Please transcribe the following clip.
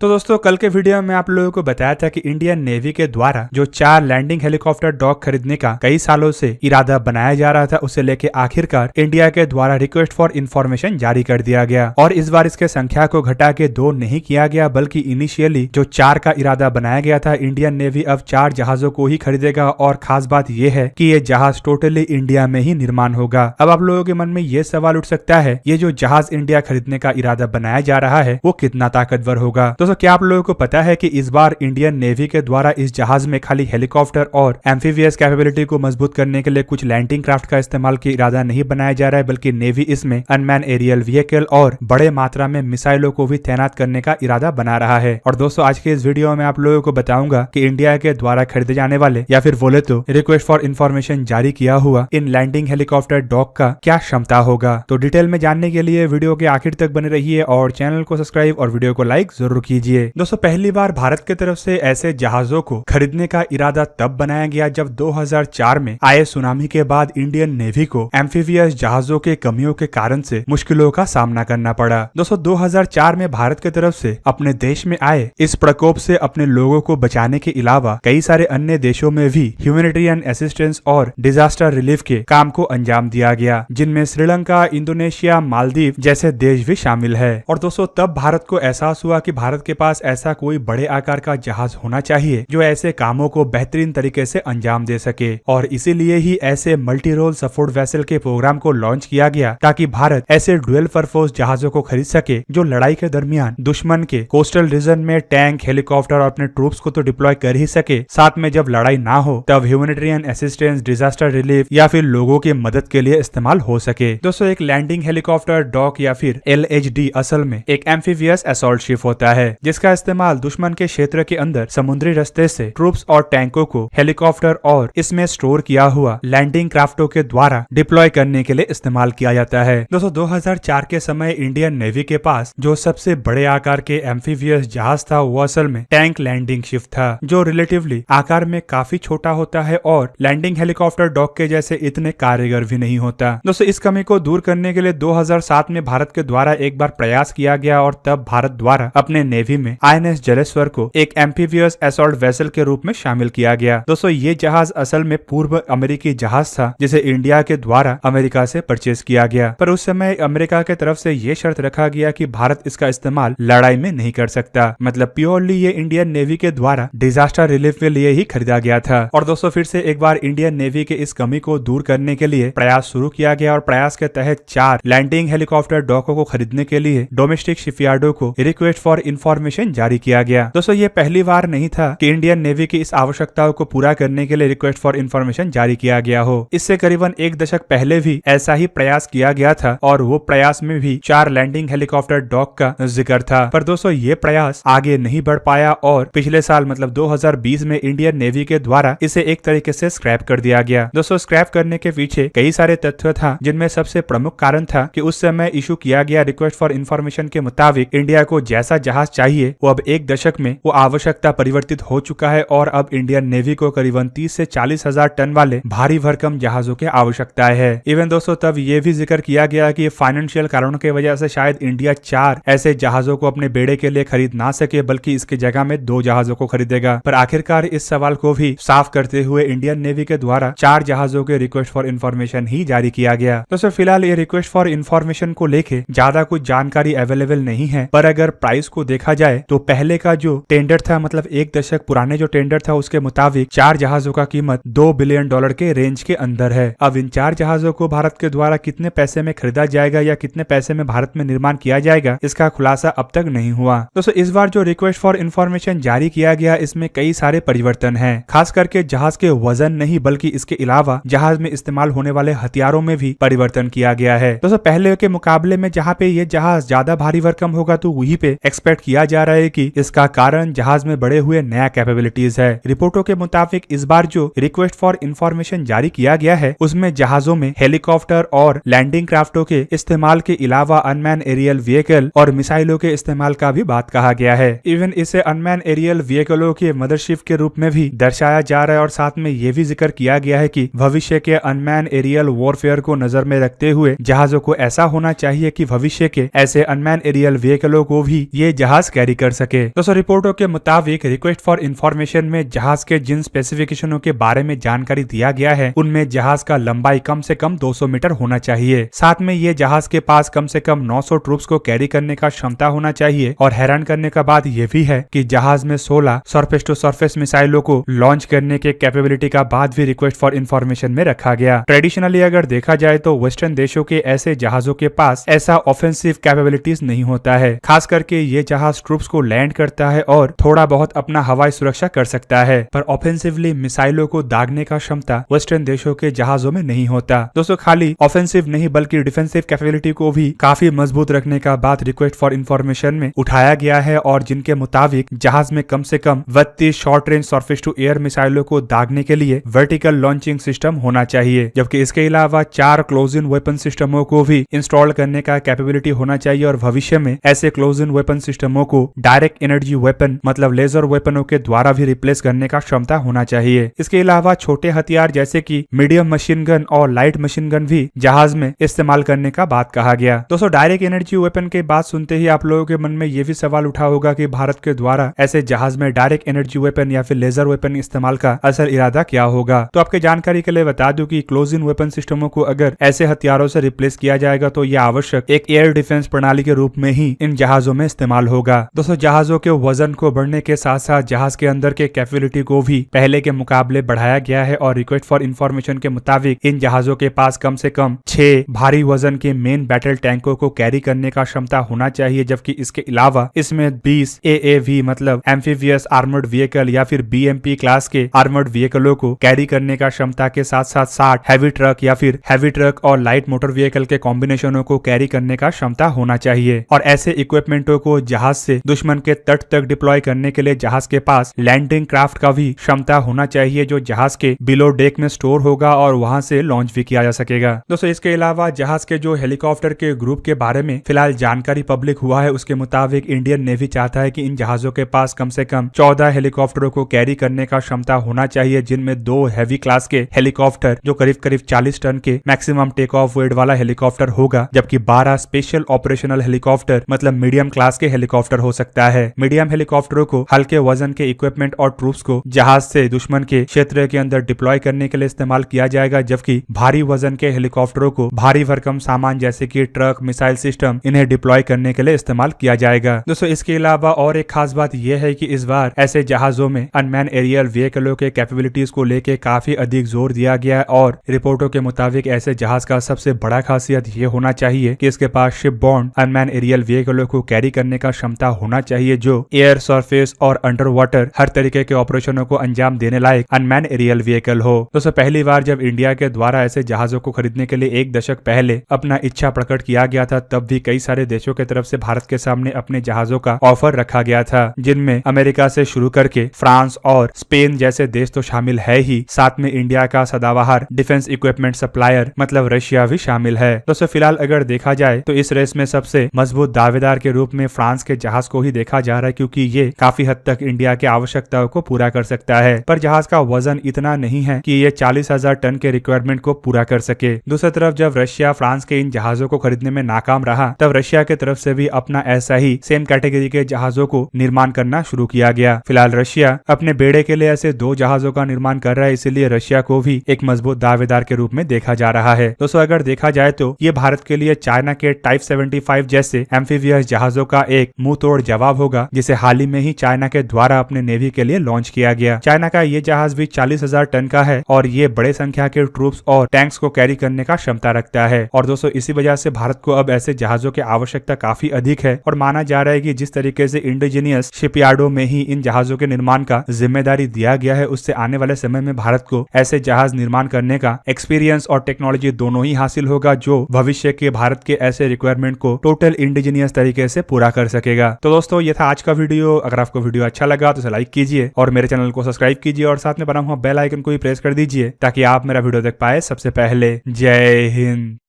तो दोस्तों कल के वीडियो में आप लोगों को बताया था कि इंडियन नेवी के द्वारा जो 4 लैंडिंग हेलीकॉप्टर डॉग खरीदने का कई सालों से इरादा बनाया जा रहा था, उसे लेके आखिरकार इंडिया के द्वारा रिक्वेस्ट फॉर इंफॉर्मेशन जारी कर दिया गया और इस बार इसके संख्या को घटा के 2 नहीं किया गया, बल्कि इनिशियली जो 4 का इरादा बनाया गया था, इंडियन नेवी अब 4 जहाजों को ही खरीदेगा। और खास बात यह है कि ये जहाज टोटली इंडिया में ही निर्माण होगा। अब आप लोगों के मन में ये सवाल उठ सकता है, ये जो जहाज इंडिया खरीदने का इरादा बनाया जा रहा है वो कितना ताकतवर होगा। दोस्तों क्या आप लोगों को पता है कि इस बार इंडियन नेवी के द्वारा इस जहाज में खाली हेलीकॉप्टर और एम्फीबियस कैपेबिलिटी को मजबूत करने के लिए कुछ लैंडिंग क्राफ्ट का इस्तेमाल की इरादा नहीं बनाया जा रहा है, बल्कि नेवी इसमें अनमैन एरियल व्हीकल और बड़े मात्रा में मिसाइलों को भी तैनात करने का इरादा बना रहा है। और दोस्तों आज के इस वीडियो में आप लोगों को बताऊंगा कि इंडिया के द्वारा खरीदे जाने वाले या फिर बोले तो रिक्वेस्ट फॉर इन्फॉर्मेशन जारी किया हुआ इन लैंडिंग हेलीकॉप्टर डॉग का क्या क्षमता होगा। तो डिटेल में जानने के लिए वीडियो के आखिर तक बने रहिए और चैनल को सब्सक्राइब और वीडियो को लाइक जरूर कीजिए। दोस्तों पहली बार भारत की तरफ से ऐसे जहाजों को खरीदने का इरादा तब बनाया गया जब 2004 में आए सुनामी के बाद इंडियन नेवी को एम्फीबियस जहाजों के कमियों के कारण से मुश्किलों का सामना करना पड़ा। दोस्तों 2004 में भारत की तरफ से अपने देश में आए इस प्रकोप से अपने लोगों को बचाने के अलावा कई सारे अन्य देशों में भी ह्यूमैनिटेरियन असिस्टेंस और डिजास्टर रिलीफ के काम को अंजाम दिया गया, जिनमें श्रीलंका, इंडोनेशिया, मालदीव जैसे देश भी शामिल है। और दोस्तों तब भारत को एहसास हुआ कि भारत के पास ऐसा कोई बड़े आकार का जहाज होना चाहिए जो ऐसे कामों को बेहतरीन तरीके से अंजाम दे सके, और इसीलिए ही ऐसे मल्टी रोल सपोर्ट वेसल के प्रोग्राम को लॉन्च किया गया ताकि भारत ऐसे डुअल परपोज जहाजों को खरीद सके जो लड़ाई के दरमियान दुश्मन के कोस्टल रीजन में टैंक, हेलीकॉप्टर और अपने ट्रूप्स को तो डिप्लॉय कर ही सके, साथ में जब लड़ाई ना हो तब ह्यूमैनिटेरियन असिस्टेंस, डिजास्टर रिलीफ या फिर लोगों की मदद के लिए इस्तेमाल हो सके। दोस्तों एक लैंडिंग हेलीकॉप्टर डॉग या फिर LHD असल में एक एम्फीबियस असॉल्ट शिप होता है जिसका इस्तेमाल दुश्मन के क्षेत्र के अंदर समुद्री रास्ते से ट्रूप्स और टैंकों को हेलीकॉप्टर और इसमें स्टोर किया हुआ लैंडिंग क्राफ्टों के द्वारा डिप्लॉय करने के लिए इस्तेमाल किया जाता है। दोस्तों 2004 के समय इंडियन नेवी के पास जो सबसे बड़े आकार के एम्फीबियस जहाज था वो असल में टैंक लैंडिंग शिप था, जो रिलेटिवली आकार में काफी छोटा होता है और लैंडिंग हेलीकॉप्टर डॉग के जैसे इतने कारगर भी नहीं होता। दोस्तों इस कमी को दूर करने के लिए 2007 में भारत के द्वारा एक बार प्रयास किया गया और तब भारत द्वारा अपने नेवी में INS जलेश्वर को एक एम्फीबियस असॉल्ट वेसल के रूप में शामिल किया गया। दोस्तों ये जहाज असल में पूर्व अमेरिकी जहाज था जिसे इंडिया के द्वारा अमेरिका से परचेज किया गया, पर उस समय अमेरिका के तरफ से ये शर्त रखा गया कि भारत इसका इस्तेमाल लड़ाई में नहीं कर सकता, मतलब प्योरली ये इंडियन नेवी के द्वारा डिजास्टर रिलीफ के लिए ही खरीदा गया था। और दोस्तों फिर से एक बार इंडियन नेवी के इस कमी को दूर करने के लिए प्रयास शुरू किया गया और प्रयास के तहत 4 लैंडिंग हेलीकॉप्टर डॉगों को खरीदने के लिए डोमेस्टिक शिपयार्डों को रिक्वेस्ट फॉर इंफॉर्मेशन जारी किया गया। दोस्तों ये पहली बार नहीं था कि इंडियन नेवी की इस आवश्यकताओं को पूरा करने के लिए रिक्वेस्ट फॉर इंफॉर्मेशन जारी किया गया हो। इससे करीबन 1 दशक पहले भी ऐसा ही प्रयास किया गया था और वो प्रयास में भी 4 लैंडिंग हेलीकॉप्टर डॉग का जिक्र था, पर दोस्तों ये प्रयास आगे नहीं बढ़ पाया और पिछले साल मतलब 2020 में इंडियन नेवी के द्वारा इसे एक तरीके से स्क्रैप कर दिया गया। दोस्तों स्क्रैप करने के पीछे कई सारे तथ्य था, जिनमें सबसे प्रमुख कारण था कि उस समय इशू किया गया रिक्वेस्ट फॉर इंफॉर्मेशन के मुताबिक इंडिया को जैसा जहाज चाहिए वो अब 1 दशक में वो आवश्यकता परिवर्तित हो चुका है और अब इंडियन नेवी को करीबन 30 से 40 हजार टन वाले भारी भरकम जहाजों की आवश्यकता है। इवन दोस्तों तब ये भी जिक्र किया गया कि फाइनेंशियल कारणों की वजह से शायद इंडिया 4 ऐसे जहाजों को अपने बेड़े के लिए खरीद ना सके, बल्कि इसकी जगह में 2 जहाजों को खरीदेगा। पर आखिरकार इस सवाल को भी साफ करते हुए इंडियन नेवी के द्वारा 4 जहाजों के रिक्वेस्ट फॉर इंफॉर्मेशन ही जारी किया गया। दोस्तों फिलहाल ये रिक्वेस्ट फॉर इंफॉर्मेशन को लेके ज्यादा कुछ जानकारी अवेलेबल नहीं है, पर अगर प्राइस को देखा जाए तो पहले का जो टेंडर था, मतलब 1 दशक पुराने जो टेंडर था उसके मुताबिक 4 जहाजों का कीमत $2 बिलियन के रेंज के अंदर है। अब इन 4 जहाजों को भारत के द्वारा कितने पैसे में खरीदा जाएगा या कितने पैसे में भारत में निर्माण किया जाएगा, इसका खुलासा अब तक नहीं हुआ। दोस्तों इस बार जो रिक्वेस्ट फॉर इंफॉर्मेशन जारी किया गया इसमें कई सारे परिवर्तन हैं, खास करके जहाज के वजन नहीं बल्कि इसके अलावा जहाज में इस्तेमाल होने वाले हथियारों में भी परिवर्तन किया गया है। दोस्तों पहले के मुकाबले में जहाँ पे ये जहाज ज्यादा भारी भरकम होगा तो वहीं पे एक्सपेक्ट किया जा रहा है कि इसका कारण जहाज में बढ़े हुए नया कैपेबिलिटीज है। रिपोर्टों के मुताबिक इस बार जो रिक्वेस्ट फॉर इंफॉर्मेशन जारी किया गया है उसमें जहाजों में हेलीकॉप्टर और लैंडिंग क्राफ्टों के इस्तेमाल के अलावा अनमैन एरियल व्हीकल और मिसाइलों के इस्तेमाल का भी बात कहा गया है। इवन इसे अनमैन एरियल व्हीकलों के मदरशिप के रूप में भी दर्शाया जा रहा है और साथ में ये भी जिक्र किया गया है कि भविष्य के अनमैन एरियल वॉरफेयर को नजर में रखते हुए जहाजों को ऐसा होना चाहिए कि भविष्य के ऐसे अनमैन एरियल व्हीकलों को भी ये जहाज कैरी कर सके। दोस्तों रिपोर्टों के मुताबिक रिक्वेस्ट फॉर इंफॉर्मेशन में जहाज के जिन स्पेसिफिकेशनों के बारे में जानकारी दिया गया है उनमें जहाज का लंबाई कम से कम 200 मीटर होना चाहिए। साथ में ये जहाज के पास कम से कम 900 ट्रूप्स को कैरी करने का क्षमता होना चाहिए। और हैरान करने का बात यह भी है कि जहाज में 16 सरफेस टू सरफेस मिसाइलों को लॉन्च करने के कैपेबिलिटी का बात भी रिक्वेस्ट फॉर इंफॉर्मेशन में रखा गया। ट्रेडिशनली अगर देखा जाए तो वेस्टर्न देशों के ऐसे जहाजों के पास ऐसा ऑफेंसिव कैपेबिलिटीज नहीं होता है। खास करके ये जहाज ट्रूप्स को लैंड करता है और थोड़ा बहुत अपना हवाई सुरक्षा कर सकता है, पर ऑफेंसिवली मिसाइलों को दागने का क्षमता वेस्टर्न देशों के जहाजों में नहीं होता। दोस्तों खाली ऑफेंसिव नहीं बल्कि डिफेंसिव कैपेबिलिटी को भी काफी मजबूत रखने का बात रिक्वेस्ट फॉर इंफॉर्मेशन में उठाया गया है और जिनके मुताबिक जहाज में कम से कम 32 short range surface to air मिसाइलों को दागने के लिए वर्टिकल लॉन्चिंग सिस्टम होना चाहिए, जबकि इसके अलावा 4 क्लोज इन वेपन सिस्टमों को भी इंस्टॉल करने का कैपेबिलिटी होना चाहिए और भविष्य में ऐसे क्लोज इन वेपन सिस्टमों को डायरेक्ट एनर्जी वेपन मतलब लेजर वेपनों के द्वारा भी रिप्लेस करने का क्षमता होना चाहिए। इसके अलावा छोटे हथियार जैसे कि मीडियम मशीन गन और लाइट मशीन गन भी जहाज में इस्तेमाल करने का बात कहा गया। दोस्तों डायरेक्ट एनर्जी वेपन के बात सुनते ही आप लोगों के मन में ये भी सवाल उठा होगा कि भारत के द्वारा ऐसे जहाज में डायरेक्ट एनर्जी वेपन या फिर लेजर वेपन इस्तेमाल का असल इरादा क्या होगा। तो आपके जानकारी के लिए बता दूं कि क्लोज इन वेपन सिस्टमों को अगर ऐसे हथियारों से रिप्लेस किया जाएगा तो यह आवश्यक एक एयर डिफेंस प्रणाली के रूप में ही इन जहाजों में इस्तेमाल होगा। दोस्तों जहाजों के वजन को बढ़ने के साथ साथ जहाज के अंदर के कैपेबिलिटी को भी पहले के मुकाबले बढ़ाया गया है और रिक्वेस्ट फॉर इंफॉर्मेशन के मुताबिक इन जहाजों के पास कम से कम 6 भारी वजन के मेन बैटल टैंकों को कैरी करने का क्षमता होना चाहिए, जबकि इसके अलावा इसमें 20 AAV मतलब एम्फीबियस आर्मर्ड व्हीकल या फिर BMP क्लास के आर्मर्ड व्हीकलों को कैरी करने का क्षमता के साथ साथ 60 हैवी ट्रक या फिर हैवी ट्रक और लाइट मोटर व्हीकल के कॉम्बिनेशनों को कैरी करने का क्षमता होना चाहिए। और ऐसे इक्विपमेंटों को जहाज से दुश्मन के तट तक डिप्लॉय करने के लिए जहाज के पास लैंडिंग क्राफ्ट का भी क्षमता होना चाहिए जो जहाज के बिलो डेक में स्टोर होगा और वहां से लॉन्च भी किया जा सकेगा। दोस्तों इसके अलावा जहाज के जो हेलीकॉप्टर के ग्रुप के बारे में फिलहाल जानकारी पब्लिक हुआ है उसके मुताबिक इंडियन नेवी चाहता है कि इन जहाजों के पास कम से कम 14 हेलीकॉप्टरों को कैरी करने का क्षमता होना चाहिए, जिनमें 2 हैवी क्लास के हेलीकॉप्टर जो करीब करीब 40 टन के मैक्सिमम टेक ऑफ वेट वाला हेलीकॉप्टर होगा, जबकि 12 स्पेशल ऑपरेशनल हेलीकॉप्टर मतलब मीडियम क्लास के हेलीकॉप्टर हो सकता है। मीडियम हेलीकॉप्टरों को हल्के वजन के इक्विपमेंट और ट्रूप्स को जहाज से दुश्मन के क्षेत्र के अंदर डिप्लॉय करने के लिए इस्तेमाल किया जाएगा, जबकि भारी वजन के हेलीकॉप्टरों को भारी भरकम सामान जैसे कि ट्रक मिसाइल सिस्टम इन्हें डिप्लॉय करने के लिए इस्तेमाल किया जाएगा। दोस्तों इसके अलावा और एक खास बात यह है कि इस बार ऐसे जहाजों में अनमैन एरियल व्हीकलों के कैपेबिलिटीज को लेकर काफी अधिक जोर दिया गया है और रिपोर्टों के मुताबिक ऐसे जहाज का सबसे बड़ा खासियत ये होना चाहिए कि इसके पास शिप बॉर्न अनमैन एरियल व्हीकलों को कैरी करने का क्षमता होना चाहिए जो एयर सरफेस और अंडर वाटर हर तरीके के ऑपरेशनों को अंजाम देने लायक अनमैन एरियल व्हीकल हो। दोस्तों पहली बार जब इंडिया के द्वारा ऐसे जहाजों को खरीदने के लिए 1 दशक पहले अपना इच्छा प्रकट किया गया था, तब भी कई सारे देशों की तरफ से भारत के सामने अपने जहाजों का ऑफर रखा गया था, जिनमें अमेरिका से शुरू करके फ्रांस और स्पेन जैसे देश तो शामिल है ही, साथ में इंडिया का सदाबहार डिफेंस इक्विपमेंट सप्लायर मतलब रशिया भी शामिल है। दोस्तों फिलहाल अगर देखा जाए तो इस रेस में सबसे मजबूत दावेदार के रूप में फ्रांस के जहाज को ही देखा जा रहा है, क्योंकि ये काफी हद तक इंडिया के आवश्यकताओं को पूरा कर सकता है, पर जहाज का वजन इतना नहीं है कि ये 40,000 टन के रिक्वायरमेंट को पूरा कर सके। दूसरी तरफ जब रशिया फ्रांस के इन जहाजों को खरीदने में नाकाम रहा, तब रशिया की तरफ से भी अपना ऐसा ही सेम कैटेगरी के जहाजों को निर्माण करना शुरू किया गया। फिलहाल रशिया अपने बेड़े के लिए ऐसे 2 जहाजों का निर्माण कर रहा है, इसलिए रशिया को भी एक मजबूत दावेदार के रूप में देखा जा रहा है। दोस्तों अगर देखा जाए तो ये भारत के लिए चाइना के टाइप 75 जैसे एम्फीबियस जहाजों का एक मुंह तोड़ जवाब होगा, जिसे हाल ही में ही चाइना के द्वारा अपने नेवी के लिए लॉन्च किया गया। चाइना का ये जहाज भी 40,000 टन का है और ये बड़े संख्या के ट्रूप्स और टैंक्स को कैरी करने का क्षमता रखता है। और दोस्तों इसी वजह से भारत को अब ऐसे जहाजों की आवश्यकता काफी अधिक है और माना जा रहा है कि जिस तरीके से इंडिजीनियस शिपयार्डों में ही इन जहाजों के निर्माण का जिम्मेदारी दिया गया है, उससे आने वाले समय में भारत को ऐसे जहाज निर्माण करने का एक्सपीरियंस और टेक्नोलॉजी दोनों ही हासिल होगा, जो भविष्य के भारत के ऐसे रिक्वायरमेंट को टोटल इंडिजीनियस तरीके से पूरा कर सकेगा। तो दोस्तों ये था आज का वीडियो। अगर आपको वीडियो अच्छा लगा तो इसे लाइक कीजिए और मेरे चैनल को सब्सक्राइब कीजिए और साथ में बना हुआ बेल आइकन को भी प्रेस कर दीजिए ताकि आप मेरा वीडियो देख पाए सबसे पहले। जय हिंद।